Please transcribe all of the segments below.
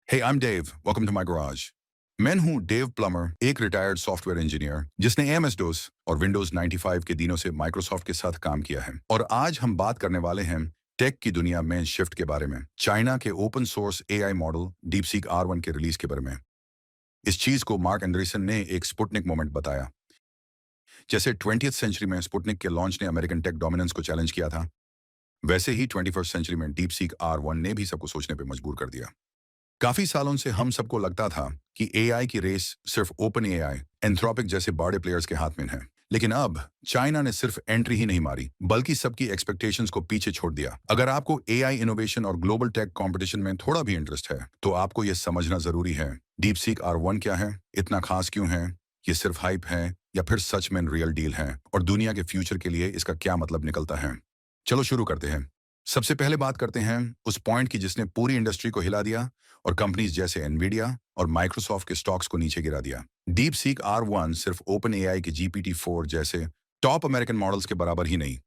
Hey, I'm Dave. Welcome to my garage. मैं हूं Dave Plummer, एक रिटायर्ड सॉफ्टवेयर इंजीनियर जिसने MS-DOS और विंडोज 95 के दिनों से माइक्रोसॉफ्ट के साथ काम किया है। और आज हम बात करने वाले हैं टेक की दुनिया में शिफ्ट के बारे में, चाइना के open source AI model DeepSeek R1 के रिलीज के बारे में। इस चीज को मार्क एंड्रेसन ने एक स्पुटनिक मोमेंट बताया। जैसे 20th सेंचुरी में स्पुटनिक के लॉन्च ने अमेरिकन टेक डोमिनेंस को चैलेंज किया था, वैसे ही 21st सेंचुरी में डीपसीक R1 ने भी सबको सोचने पर मजबूर कर दिया। काफी सालों से हम सबको लगता था कि AI की रेस सिर्फ ओपन AI, एंथ्रोपिक जैसे बड़े प्लेयर्स के हाथ में है। लेकिन अब चाइना ने सिर्फ एंट्री ही नहीं मारी, बल्कि सबकी एक्सपेक्टेशंस को पीछे छोड़ दिया। अगर आपको AI इनोवेशन और ग्लोबल टेक कंपटीशन में थोड़ा भी इंटरेस्ट है, तो आपको यह समझना जरूरी है, डीपसीक R1 क्या है, इतना खास क्यों है, ये सिर्फ हाइप है या फिर सच में रियल डील है, और दुनिया के फ्यूचर के लिए इसका क्या मतलब निकलता है। चलो शुरू करते हैं। सबसे पहले बात करते हैं उस पॉइंट की जिसने पूरी इंडस्ट्री को हिला दिया और कंपनीज जैसे एनवीडिया और माइक्रोसॉफ्ट के स्टॉक्स को नीचे गिरा दिया। डीप सीक R1 सिर्फ ओपन AI के GPT-4 जैसे टॉप अमेरिकन मॉडल्स के बराबर ही नहीं,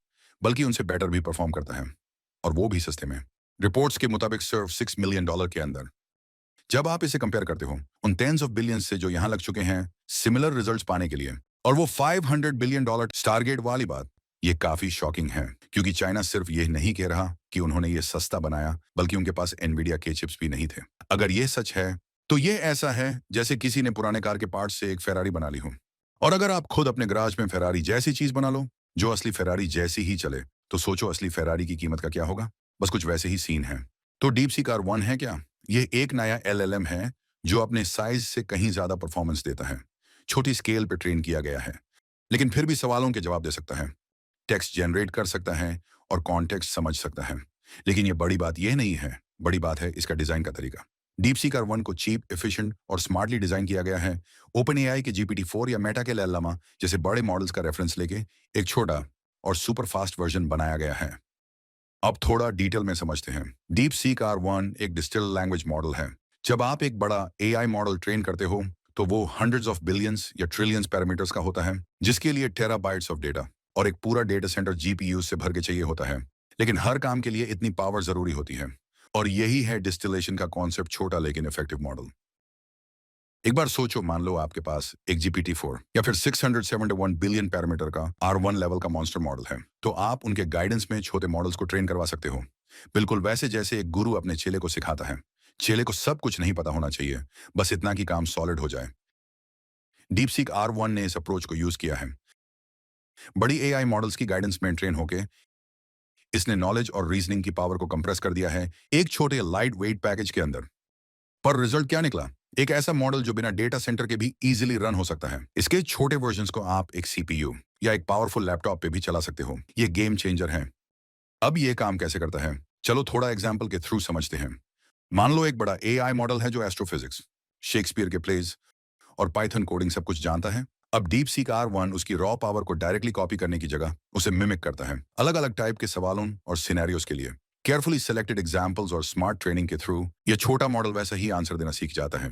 बल्कि उनसे बेटर भी परफॉर्म करता है, और वो भी सस्ते में। रिपोर्ट्स के मुताबिक सिर्फ $6 मिलियन के अंदर। जब आप इसे कंपेयर करते हो उन टेंस ऑफ बिलियंस से जो यहां लग चुके हैं सिमिलर रिजल्ट्स पाने के लिए, और वो $500 बिलियन टारगेट वाली बात, ये काफी शॉकिंग है, क्योंकि चाइना सिर्फ ये नहीं कह रहा कि उन्होंने ये सस्ता बनाया, बल्कि उनके पास एनवीडिया के चिप्स भी नहीं थे। अगर ये सच है, तो ये ऐसा है जैसे किसी ने पुराने कार के पार्ट से एक फेरारी बना ली हो। और अगर आप खुद अपने गराज में फेरारी जैसी चीज बना लो जो असली फेरारी जैसी ही चले, तो सोचो असली फेरारी की कीमत का क्या होगा। बस कुछ वैसे ही सीन है। तो डीप सी कार 1 है क्या? ये एक नया LLM है जो अपने साइज से कहीं ज्यादा परफॉर्मेंस देता है। छोटी स्केल पे ट्रेन किया गया है, लेकिन फिर भी सवालों के जवाब दे सकता है, टेक्स्ट जनरेट कर सकता है और कॉन्टेक्स्ट समझ सकता है। लेकिन ये बड़ी बात यह नहीं है, बड़ी बात है इसका डिजाइन का तरीका। डीपसीक R1 को चीप, एफिशिएंट और स्मार्टली डिजाइन किया गया है। ओपन AI के GPT-4 या मेटा के लैलामा जैसे बड़े मॉडल्स का रेफरेंस लेके एक छोटा और सुपर फास्ट वर्जन बनाया गया है। अब थोड़ा डिटेल में समझते हैं। डीप सीक R1 एक डिजिटल लैंग्वेज मॉडल है। जब आप एक बड़ा AI मॉडल ट्रेन करते हो, तो वो हंड्रेड्स ऑफ बिलियंस या ट्रिलियंस पैरामीटर्स का होता है, जिसके लिए टेराबाइट्स ऑफ डेटा और एक पूरा डेटा सेंटर GPU से भर के चाहिए होता है। लेकिन हर काम के लिए इतनी पावर जरूरी होती है, और यही है डिस्टिलेशन का कॉन्सेप्ट, छोटा लेकिन इफेक्टिव मॉडल। एक बार सोचो, मान लो आपके पास एक GPT-4 या फिर 671 बिलियन पैरामीटर का R1 लेवल का मॉन्स्टर मॉडल है, तो आप उनके गाइडेंस में छोटे मॉडल्स को ट्रेन करवा सकते हो, बिल्कुल वैसे जैसे एक गुरु अपने चेले को सिखाता है। चेले को सब कुछ नहीं पता होना चाहिए, बस इतना कि काम सॉलिड हो जाए। डीपसीक R1 ने इस अप्रोच को यूज किया है। बड़ी AI मॉडल्स की गाइडेंस में ट्रेन होके इसने नॉलेज और रीजनिंग की पावर को कंप्रेस कर दिया है एक छोटे लाइट वेट पैकेज के अंदर। पर रिजल्ट क्या निकला? एक ऐसा मॉडल जो बिना डेटा सेंटर के भी इजीली रन हो सकता है। इसके छोटे वर्जन्स को आप एक CPU या एक पावरफुल लैपटॉप पे भी चला सकते हो। ये गेम चेंजर है। अब ये काम कैसे करता है, चलो थोड़ा एग्जाम्पल के थ्रू समझते हैं। मान लो एक बड़ा AI मॉडल है जो एस्ट्रोफिजिक्स, शेक्सपियर के प्लेज और पाइथन कोडिंग सब कुछ जानता है। अब डीप सीक R1 उसकी रॉ पावर को डायरेक्टली कॉपी करने की जगह उसे मिमिक करता है, अलग अलग टाइप के सवालों और सिनेरियोस के लिए। केयरफुली सेलेक्टेड एग्जाम्पल्स और स्मार्ट ट्रेनिंग के थ्रू ये छोटा मॉडल वैसा ही आंसर देना सीख जाता है,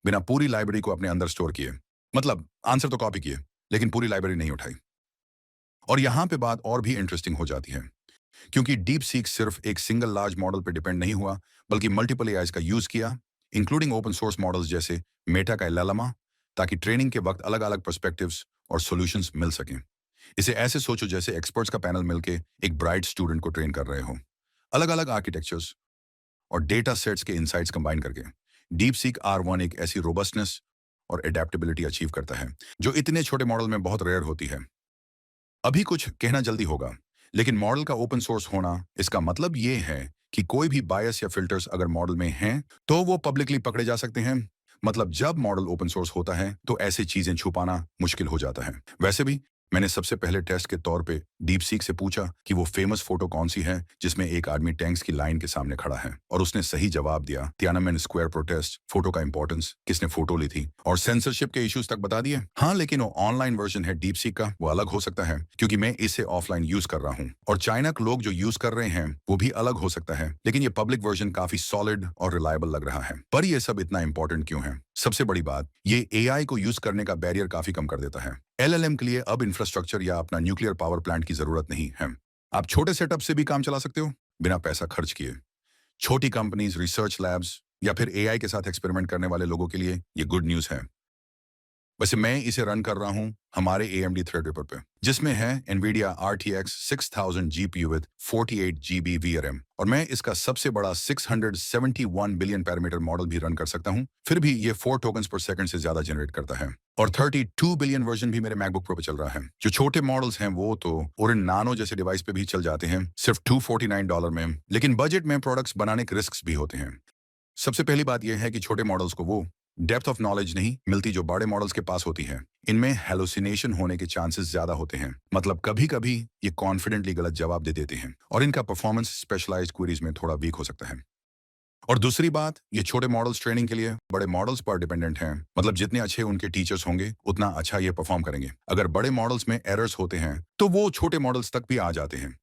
बिना पूरी लाइब्रेरी को अपने अंदर स्टोर किए। मतलब आंसर तो कॉपी किए, लेकिन पूरी लाइब्रेरी नहीं उठाई। और यहाँ पे बात और भी इंटरेस्टिंग हो जाती है, क्योंकि डीप सीक सिर्फ एक सिंगल लार्ज मॉडल पर डिपेंड नहीं हुआ, बल्कि मल्टीपल AIs का यूज किया, इंक्लूडिंग ओपन सोर्स मॉडल्स जैसे मेटा का LLM, ताकि ट्रेनिंग के वक्त अलग अलग पर्सपेक्टिव्स और सॉल्यूशंस मिल सकें। इसे ऐसे सोचो जैसे एक्सपर्ट्स का पैनल मिलके एक ब्राइट स्टूडेंट को ट्रेन कर रहे हो, अलग अलग आर्किटेक्चर्स और डेटा सेट्स के इनसाइट्स कंबाइन करके। डीप सीक R1 एक ऐसी रोबस्टनेस और एडेप्टेबिलिटी अचीव करता है जो इतने छोटे मॉडल में बहुत रेयर होती है। अभी कुछ कहना जल्दी होगा, लेकिन मॉडल का ओपन सोर्स होना, इसका मतलब ये है कि कोई भी बायस या फिल्टर्स अगर मॉडल में हैं, तो वो पब्लिकली पकड़े जा सकते हैं। मतलब जब मॉडल ओपन सोर्स होता है, तो ऐसी चीजें छुपाना मुश्किल हो जाता है। वैसे भी मैंने सबसे पहले टेस्ट के तौर पे डीप सीक से पूछा कि वो फेमस फोटो कौन सी है जिसमें एक आदमी टैंक्स की लाइन के सामने खड़ा है, और उसने सही जवाब दिया। तियानामेन स्क्वायर प्रोटेस्ट, फोटो का इंपॉर्टेंस, किसने फोटो ली थी, और सेंसरशिप के इश्यूज तक बता दिए। हाँ, लेकिन वो ऑनलाइन वर्जन है डीप सीक का, वो अलग हो सकता है, क्योंकि मैं इसे ऑफलाइन यूज कर रहा हूँ, और चाइना के लोग जो यूज कर रहे हैं वो भी अलग हो सकता है। लेकिन ये पब्लिक वर्जन काफी सॉलिड और रिलायबल लग रहा है। पर ये सब इतना इंपॉर्टेंट क्यों है? सबसे बड़ी बात, ये AI को यूज करने का बैरियर काफी कम कर देता है। LLM के लिए अब इंफ्रास्ट्रक्चर या अपना न्यूक्लियर पावर प्लांट की जरूरत नहीं है। आप छोटे सेटअप से भी काम चला सकते हो, बिना पैसा खर्च किए। छोटी कंपनीज, रिसर्च लैब्स या फिर एआई के साथ एक्सपेरिमेंट करने वाले लोगों के लिए ये गुड न्यूज़ है। वैसे मैं इसे रन कर रहा हूँ हमारे AMD थ्रेडरिपर पे, जिसमें है NVIDIA RTX 6000 GPU with 48 GB VRAM, और मैं इसका सबसे बड़ा 671 बिलियन पैरामीटर मॉडल भी रन कर सकता हूँ। फिर भी ये 4 टोकन्स पर सेकंड से ज्यादा जनरेट करता है। और 32 बिलियन वर्जन भी मेरे मैकबुक प्रो पे चल रहा है। जो छोटे मॉडल्स हैं वो तो ओरिन नानो जैसे डिवाइस पे भी चल जाते हैं, सिर्फ $249 में, लेकिन बजट में प्रोडक्ट्स बनाने के रिस्क भी होते हैं। सबसे पहली बात यह है कि छोटे मॉडल्स को वो डेप्थ ऑफ नॉलेज नहीं मिलती जो बड़े मॉडल्स के पास होती है। इनमें हेलुसिनेशन होने के चांसेस ज्यादा होते हैं, मतलब कभी कभी ये कॉन्फिडेंटली गलत जवाब दे देते हैं, और इनका परफॉर्मेंस स्पेशलाइज्ड क्वेरीज में थोड़ा वीक हो सकता है। और दूसरी बात, ये छोटे मॉडल्स ट्रेनिंग के लिए बड़े मॉडल्स पर डिपेंडेंट हैं, मतलब जितने अच्छे उनके टीचर्स होंगे उतना अच्छा ये परफॉर्म करेंगे। अगर बड़े मॉडल्स में एरर्स होते हैं तो वो छोटे मॉडल्स तक भी आ जाते हैं।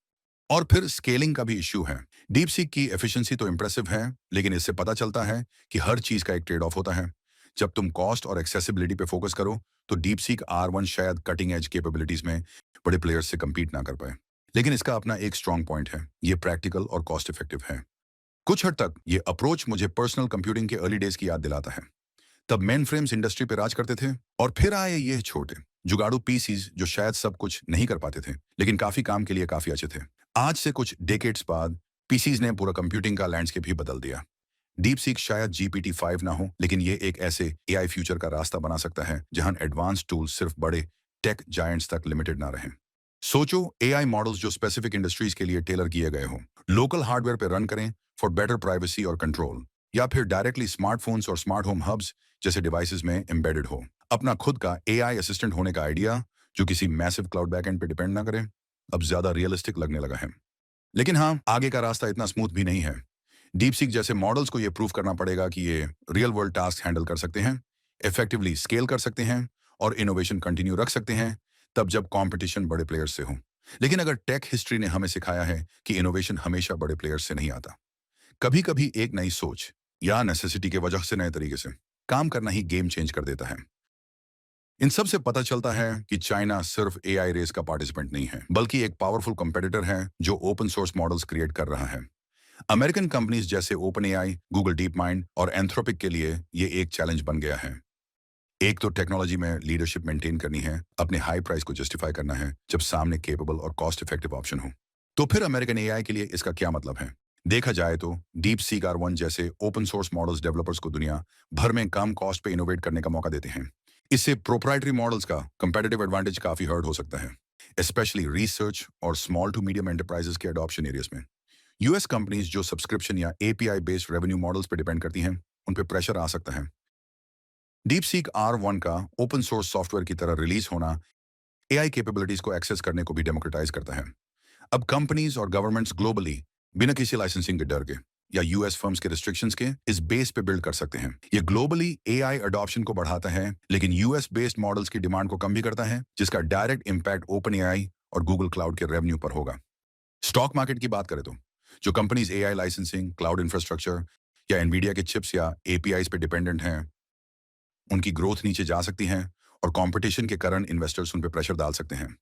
और फिर स्केलिंग का भी इश्यू है। डीप सीक की एफिशिएंसी तो इंप्रेसिव है, लेकिन इससे पता चलता है कि हर चीज का एक ट्रेड ऑफ होता है। जब तुम कॉस्ट और एक्सेसिबिलिटी पे फोकस करो तो डीप सीक R1 शायद कटिंग एज कैपेबिलिटीज में बड़े प्लेयर्स से compete ना कर पाए, लेकिन इसका अपना एक स्ट्रांग पॉइंट है, ये प्रैक्टिकल और कॉस्ट इफेक्टिव है। कुछ हद तक ये अप्रोच मुझे पर्सनल कंप्यूटिंग के अर्ली डेज की याद दिलाता है। तब मेन फ्रेम्स इंडस्ट्री पे राज करते थे, और फिर आए ये छोटे जुगाड़ू पीसीज जो शायद सब कुछ नहीं कर पाते थे, लेकिन काफी काम के लिए काफी अच्छे थे। आज से कुछ डेकेड्स बाद पीसीज ने पूरा कंप्यूटिंग का लैंडस्केप ही बदल दिया। डीप सीक शायद GPT-5 ना हो, लेकिन ये एक ऐसे एआई फ्यूचर का रास्ता बना सकता है जहां एडवांस टूल्स सिर्फ बड़े टेक जायंट्स तक लिमिटेड ना रहें। सोचो, एआई मॉडल्स जो स्पेसिफिक इंडस्ट्रीज के लिए टेलर किए गए हों, लोकल हार्डवेयर पे रन करें फॉर बेटर प्राइवेसी और कंट्रोल, या फिर डायरेक्टली स्मार्टफोन्स और स्मार्ट होम हब्स जैसे डिवाइसेस में एम्बेडेड हो। अपना खुद का एआई असिस्टेंट होने का आइडिया जो किसी मैसिव क्लाउड बैकएंड पे डिपेंड ना करे, अब ज्यादा रियलिस्टिक लगने लगा है। लेकिन हाँ, आगे का रास्ता इतना स्मूथ भी नहीं है। डीप सीक जैसे मॉडल्स को ये प्रूव करना पड़ेगा कि ये रियल वर्ल्ड टास्क हैंडल कर सकते हैं, इफेक्टिवली स्केल कर सकते हैं और इनोवेशन कंटिन्यू रख सकते हैं, तब जब कंपटीशन बड़े प्लेयर्स से हो। लेकिन अगर टेक हिस्ट्री ने हमें सिखाया है कि इनोवेशन हमेशा बड़े प्लेयर्स से नहीं आता, कभी कभी एक नई सोच या नेसेसिटी के वजह से नए तरीके से काम करना ही गेम चेंज कर देता है। इन सब से पता चलता है कि चाइना सिर्फ एआई रेस का पार्टिसिपेंट नहीं है, बल्कि एक पावरफुल कंपेटिटर है जो ओपन सोर्स मॉडल्स क्रिएट कर रहा है। अमेरिकन कंपनीज जैसे open AI, Google deep mind और एंथ्रोपिक के लिए ये एक चैलेंज बन गया है। एक तो टेक्नोलॉजी में लीडरशिप मेंटेन करनी है, अपने हाई प्राइस को जस्टिफाई करना है जब सामने केपेबल और कॉस्ट इफेक्टिव ऑप्शन हो। तो फिर अमेरिकन एआई के लिए इसका क्या मतलब है? देखा जाए तो डीप सीक R1 जैसे ओपन सोर्स मॉडल्स डेवलपर्स को दुनिया भर में कम कॉस्ट पे इनोवेट करने का मौका देते हैं। इससे प्रोप्राइटरी मॉडल्स का कंपेटिटिव एडवांटेज काफी हर्ट हो सकता है, स्पेशली रिसर्च और स्मॉल टू मीडियम एंटरप्राइजेस के अडॉप्शन एरियाज में। यूएस कंपनीज जो सब्सक्रिप्शन या एपीआई बेस्ड रेवेन्यू मॉडल्स पर डिपेंड करती हैं, उन पे प्रेशर आ सकता है। डीप सीक R1 का ओपन सोर्स सॉफ्टवेयर की तरह रिलीज होना एआई कैपेबिलिटीज को एक्सेस करने को भी डेमोक्रेटाइज करता है। अब कंपनीज और गवर्नमेंट्स ग्लोबली बिना किसी लाइसेंसिंग के डर के या यूएस फर्म्स के रिस्ट्रिक्शंस के इस बेस पे बिल्ड कर सकते हैं। ये ग्लोबली एआई अडॉप्शन को बढ़ाता है, लेकिन यूएस बेस्ड मॉडल्स की डिमांड को कम भी करता है, जिसका डायरेक्ट इंपैक्ट ओपन एआई और गूगल क्लाउड के रेवेन्यू पर होगा। स्टॉक मार्केट की बात करें तो जो companies AI licensing, cloud infrastructure या एनवीडिया के चिप्स या एपीआईज पे डिपेंडेंट हैं, उनकी ग्रोथ नीचे जा सकती है और कंपटीशन के कारण इन्वेस्टर्स उन पे प्रेशर डाल सकते हैं।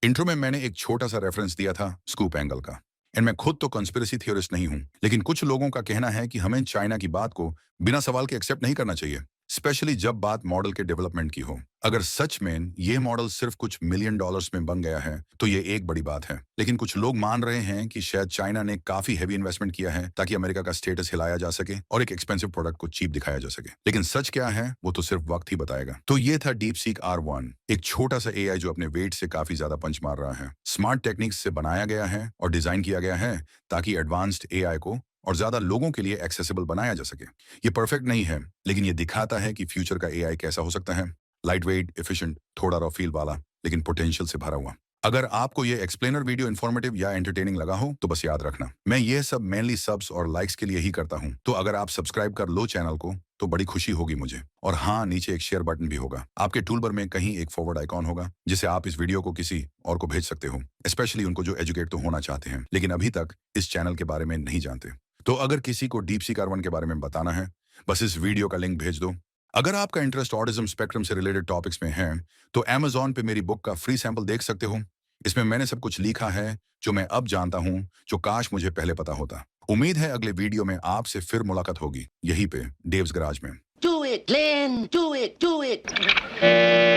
इंट्रो में मैंने एक छोटा सा रेफरेंस दिया था स्कूप एंगल का, एंड मैं खुद तो कंस्पिरेसी थियोरिस्ट नहीं हूं, लेकिन कुछ लोगों का कहना है कि हमें चाइना की बात को बिना सवाल के एक्सेप्ट नहीं करना चाहिए, स्पेशली जब बात मॉडल के डेवलपमेंट की हो। अगर सच में ये मॉडल सिर्फ कुछ मिलियन डॉलर्स में बन गया है तो ये एक बड़ी बात है, लेकिन कुछ लोग मान रहे हैं कि शायद चाइना ने काफी हैवी इन्वेस्टमेंट किया है ताकि अमेरिका का स्टेटस हिलाया जा सके और एक एक्सपेंसिव प्रोडक्ट को चीप दिखाया जा सके। लेकिन सच क्या है वो तो सिर्फ वक्त ही बताएगा। तो ये था डीप सीक R1, एक छोटा सा एआई जो अपने वेट से काफी ज्यादा पंच मार रहा है। स्मार्ट टेक्निक्स से बनाया गया है और डिजाइन किया गया है ताकि एडवांस्ड एआई को और ज्यादा लोगों के लिए एक्सेसिबल बनाया जा सके। ये परफेक्ट नहीं है, लेकिन ये दिखाता है कि फ्यूचर का एआई कैसा हो सकता है। लाइट वेट, एफिशिएंट, थोड़ा रॉ फील वाला, लेकिन पोटेंशियल से भरा हुआ। अगर आपको ये एक्सप्लेनर वीडियो इन्फॉर्मेटिव या एंटरटेनिंग लगा हो तो बस याद रखना, मैं ये सब मेनली सब्स और लाइक्स के लिए ही करता हूँ। तो अगर आप सब्सक्राइब कर लो चैनल को तो बड़ी खुशी होगी मुझे। और हाँ, नीचे एक शेयर बटन भी होगा। आपके टूल बार में कहीं एक फॉरवर्ड आइकॉन होगा जिसे आप इस वीडियो को किसी और को भेज सकते हो, स्पेशली उनको जो एजुकेट तो होना चाहते हैं लेकिन अभी तक इस चैनल के बारे में नहीं जानते। तो अगर किसी को डीप सीक R1 के बारे में बताना है, बस इस वीडियो का लिंक भेज दो। अगर आपका इंटरेस्ट ऑटिज्म स्पेक्ट्रम से रिलेटेड टॉपिक्स में है तो Amazon पे मेरी बुक का फ्री सैंपल देख सकते हो। इसमें मैंने सब कुछ लिखा है जो मैं अब जानता हूं, जो काश मुझे पहले पता होता। उम्मीद है अगले वीडियो में आपसे फिर मुलाकात होगी, यहीं पे डेव्स गराज में। Do it, Glenn. Do it. Do it.